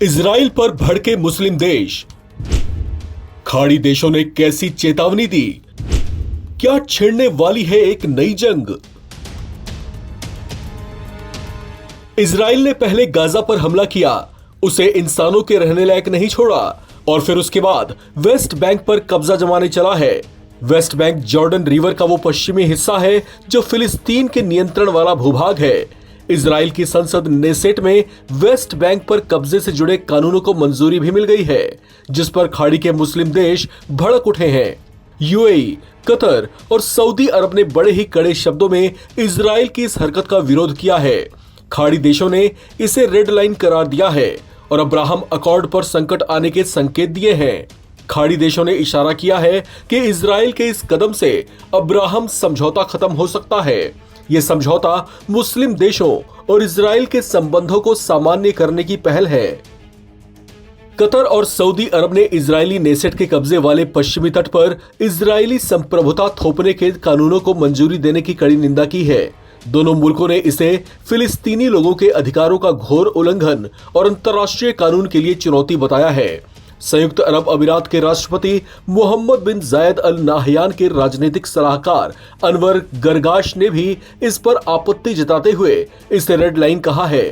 Israel पर भड़के मुस्लिम देश, खाड़ी देशों ने कैसी चेतावनी दी? क्या छिड़ने वाली है एक नई जंग? इजराइल ने पहले गाजा पर हमला किया, उसे इंसानों के रहने लायक नहीं छोड़ा और फिर उसके बाद वेस्ट बैंक पर कब्जा जमाने चला है। वेस्ट बैंक जॉर्डन रिवर का वो पश्चिमी हिस्सा है जो फिलिस्तीन के नियंत्रण वाला भूभाग है। इजराइल की संसद नेसेट में वेस्ट बैंक पर कब्जे से जुड़े कानूनों को मंजूरी भी मिल गई है, जिस पर खाड़ी के मुस्लिम देश भड़क उठे हैं। यूएई, कतर और सऊदी अरब ने बड़े ही कड़े शब्दों में इजराइल की इस हरकत का विरोध किया है। खाड़ी देशों ने इसे रेड लाइन करार दिया है और अब्राहम अकॉर्ड पर संकट आने के संकेत दिए हैं। खाड़ी देशों ने इशारा किया है कि इजराइल के इस कदम से अब्राहम समझौता खत्म हो सकता है। यह समझौता मुस्लिम देशों और इजराइल के संबंधों को सामान्य करने की पहल है। कतर और सऊदी अरब ने इजरायली नेसेट के कब्जे वाले पश्चिमी तट पर इजरायली संप्रभुता थोपने के कानूनों को मंजूरी देने की कड़ी निंदा की है। दोनों मुल्कों ने इसे फिलिस्तीनी लोगों के अधिकारों का घोर उल्लंघन और अंतर्राष्ट्रीय कानून के लिए चुनौती बताया है। संयुक्त अरब अमीरात के राष्ट्रपति मोहम्मद बिन जायद अल नाहयान के राजनीतिक सलाहकार अनवर गरगाश ने भी इस पर आपत्ति जताते हुए इसे रेड लाइन कहा है।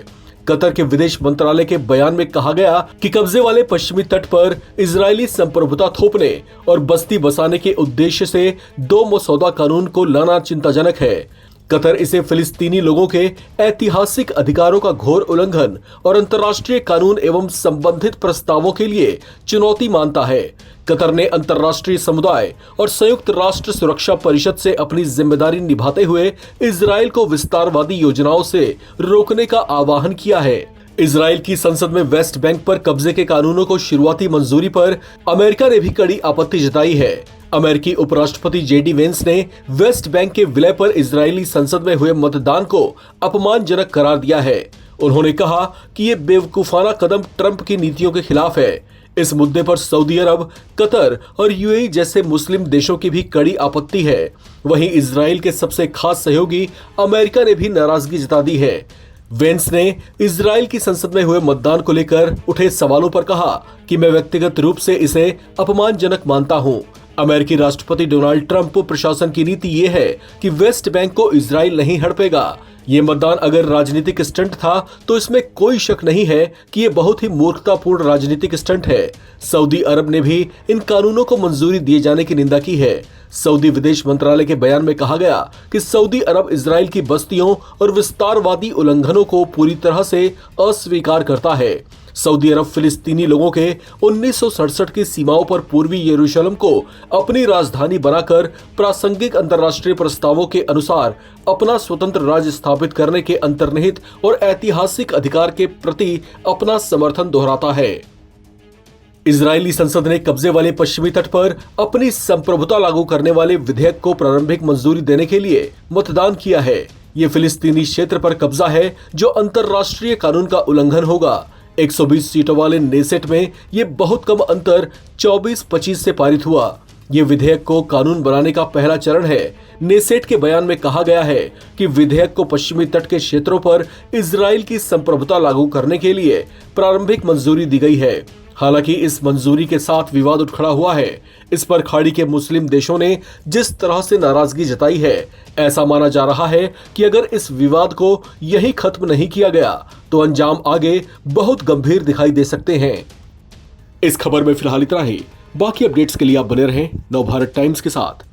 कतर के विदेश मंत्रालय के बयान में कहा गया कि कब्जे वाले पश्चिमी तट पर इजरायली संप्रभुता थोपने और बस्ती बसाने के उद्देश्य से दो मसौदा कानून को लाना चिंताजनक है। कतर इसे फिलिस्तीनी लोगों के ऐतिहासिक अधिकारों का घोर उल्लंघन और अंतर्राष्ट्रीय कानून एवं संबंधित प्रस्तावों के लिए चुनौती मानता है। कतर ने अंतर्राष्ट्रीय समुदाय और संयुक्त राष्ट्र सुरक्षा परिषद से अपनी जिम्मेदारी निभाते हुए इजराइल को विस्तारवादी योजनाओं से रोकने का आह्वान किया है। इजराइल की संसद में वेस्ट बैंक पर कब्जे के कानूनों को शुरुआती मंजूरी पर अमेरिका ने भी कड़ी आपत्ति जताई है। अमेरिकी उपराष्ट्रपति जेडी वेंस ने वेस्ट बैंक के विलय पर इजरायली संसद में हुए मतदान को अपमानजनक करार दिया है। उन्होंने कहा कि ये बेवकूफाना कदम ट्रंप की नीतियों के खिलाफ है। इस मुद्दे पर सऊदी अरब, कतर और यूएई जैसे मुस्लिम देशों की भी कड़ी आपत्ति है। वहीं इजराइल के सबसे खास सहयोगी अमेरिका ने भी नाराजगी जता दी है। वेंस ने इजराइल की संसद में हुए मतदान को लेकर उठे सवालों पर कहा कि मैं व्यक्तिगत रूप से इसे अपमानजनक मानता हूं। अमेरिकी राष्ट्रपति डोनाल्ड ट्रंप प्रशासन की नीति ये है कि वेस्ट बैंक को इजराइल नहीं हड़पेगा। ये मतदान अगर राजनीतिक स्टंट था तो इसमें कोई शक नहीं है कि ये बहुत ही मूर्खतापूर्ण राजनीतिक स्टंट है। सऊदी अरब ने भी इन कानूनों को मंजूरी दिए जाने की निंदा की है। सऊदी विदेश मंत्रालय के बयान में कहा गया कि सऊदी अरब इजराइल की बस्तियों और विस्तारवादी उल्लंघनों को पूरी तरह से अस्वीकार करता है। सऊदी अरब फिलिस्तीनी लोगों के 1967 की सीमाओं पर पूर्वी यरूशलेम को अपनी राजधानी बनाकर प्रासंगिक अंतर्राष्ट्रीय प्रस्तावों के अनुसार अपना स्वतंत्र राज्य स्थापित करने के अंतर्निहित और ऐतिहासिक अधिकार के प्रति अपना समर्थन दोहराता है। इजरायली संसद ने कब्जे वाले पश्चिमी तट पर अपनी संप्रभुता लागू करने वाले विधेयक को प्रारंभिक मंजूरी देने के लिए मतदान किया है। ये फिलिस्तीनी क्षेत्र पर कब्जा है जो अंतर्राष्ट्रीय कानून का उल्लंघन होगा। 120 सीटों वाले नेसेट में ये बहुत कम अंतर 24-25 से पारित हुआ। ये विधेयक को कानून बनाने का पहला चरण है। नेसेट के बयान में कहा गया है कि विधेयक को पश्चिमी तट के क्षेत्रों पर इजराइल की संप्रभुता लागू करने के लिए प्रारंभिक मंजूरी दी गई है। हालांकि इस मंजूरी के साथ विवाद उठ खड़ा हुआ है। इस पर खाड़ी के मुस्लिम देशों ने जिस तरह से नाराजगी जताई है, ऐसा माना जा रहा है कि अगर इस विवाद को यही खत्म नहीं किया गया तो अंजाम आगे बहुत गंभीर दिखाई दे सकते हैं। इस खबर में फिलहाल इतना ही। बाकी अपडेट्स के लिए आप बने रहें नवभारत टाइम्स के साथ।